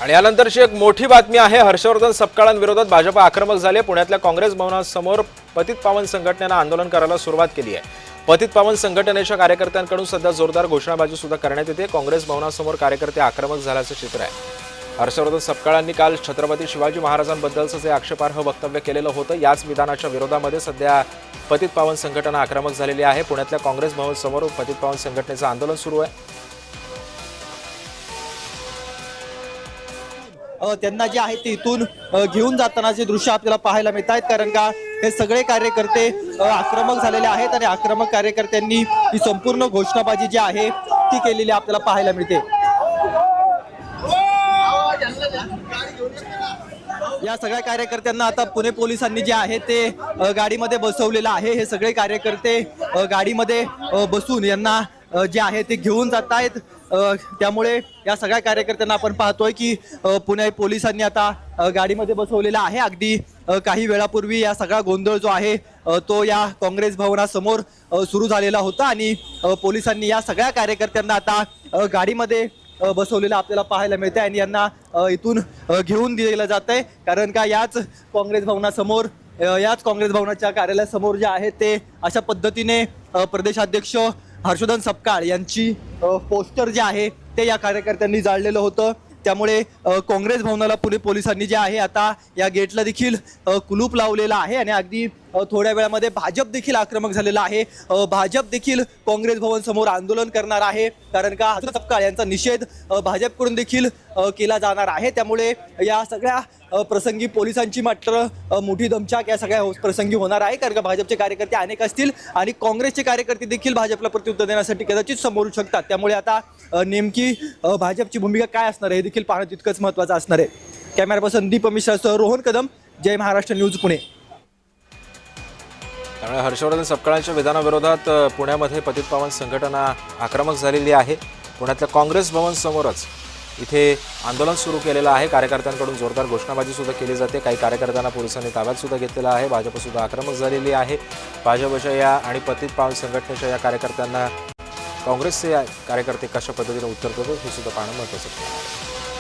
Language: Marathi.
आणि यानंतरची एक मोठी बातमी आहे। हर्षवर्धन सपकाळांविरोधात भाजप आक्रमक झाले। पुण्यातल्या काँग्रेस भवनासमोर पतित पावन संघटनेने आंदोलन करायला सुरुवात केली आहे। पतित पावन संघटनेच्या कार्यकर्त्यांकडून सध्या जोरदार घोषणाबाजी सुद्धा करण्यात येते। काँग्रेस भवनासमोर कार्यकर्ते आक्रमक झाल्याचं चित्र आहे। हर्षवर्धन सपकाळांनी काल छत्रपती शिवाजी महाराजांबद्दलचं जे आक्षेपार्ह वक्तव्य केलेलं होतं, याच विधानाच्या विरोधामध्ये सध्या पतित पावन संघटना आक्रमक झालेली आहे। पुण्यातल्या काँग्रेस भवनासमोर पतित पावन संघटनेचं आंदोलन सुरू आहे। त्यांना जे आहे ते इथून घेऊन जातानाचे दृश्य आपल्याला पाहायला मिळत आहेत, कारण का हे सगळे कार्यकर्ते आक्रमक झालेले आहेत आणि आक्रमक कार्यकर्त्यांनी ही संपूर्ण घोषणाबाजी जी आहे ती केलेली आपल्याला पाहायला मिळते। या सगळ्या कार्यकर्त्यांना आता पुणे पोलिसांनी जे आहे ते गाडीमध्ये बसवलेलं आहे। हे सगळे कार्यकर्ते गाडीमध्ये बसून यांना जे आहे ते घेऊन जात आहेत। त्यामुळे या सगळ्या कार्यकर्त्यांना आपण पाहतोय की पुणे पोलिसांनी आता गाडीमध्ये बसवलेला आहे। अगदी काही वेळापूर्वी या सगळा गोंधळ जो आहे तो या काँग्रेस भवनासमोर सुरू झालेला होता आणि पोलिसांनी या सगळ्या कार्यकर्त्यांना आता गाडीमध्ये बसवलेलं आपल्याला पाहायला मिळतंय आणि यांना इथून घेऊन दिलं जात आहे, कारण का याच काँग्रेस भवनाच्या कार्यालयासमोर जे आहे ते अशा पद्धतीने प्रदेशाध्यक्ष हर्षवर्धन सपकाळ यांची पोस्टर जे आहे ते या कार्यकर्त्यांनी जाळलेलं होतं। त्यामुळे काँग्रेस भवनाला पुणे पोलिसांनी जे आहे आता या गेटला देखील कुलूप लावलेला आहे आणि अगदी थोड्या वेळामध्ये भाजप देखील आक्रमक झालेला आहे। भाजप देखील काँग्रेस भवन समोर आंदोलन करणार आहे, कारण का हर्षवर्धन सपकाळ यांचा निषेध भाजपकडून देखील केला जाणार आहे। त्यामुळे या सगळ्या प्रसंगी पोलिसांची मात्र मोठी दमछाक या सगळ्या प्रसंगी होणार आहे, कारण का भाजपचे कार्यकर्ते अनेक असतील आणि काँग्रेसचे कार्यकर्ते देखील भाजपला प्रत्युत्तर देण्यासाठी कदाचित समोर येऊ शकतात। त्यामुळे आता नेमकी भाजपची भूमिका काय असणार आहे हे देखील पाहणं तितकंच महत्त्वाचं असणार आहे। कॅमेरा पर्सन दीप मिश्रासह रोहन कदम, जय महाराष्ट्र न्यूज, पुणे। त्यामुळे हर्षवर्धन सपकाळांच्या विधानाविरोधात पुण्यामध्ये पतित पावन संघटना आक्रमक झालेली आहे। पुण्यातल्या काँग्रेस भवन समोरच इथे आंदोलन सुरू केलेलं आहे। कार्यकर्त्यांकडून जोरदार घोषणाबाजी सुद्धा केली जाते। काही कार्यकर्त्यांना पोलिसांनी ताब्यात सुद्धा घेतलेला आहे। भाजप सुद्धा आक्रमक झालेली आहे। भाजपच्या या आणि पतित पावन संघटनेच्या या कार्यकर्त्यांना काँग्रेसचे कार्यकर्ते कशा पद्धतीने उत्तर देतात हे सुद्धा पाहणं महत्त्वाचं आहे।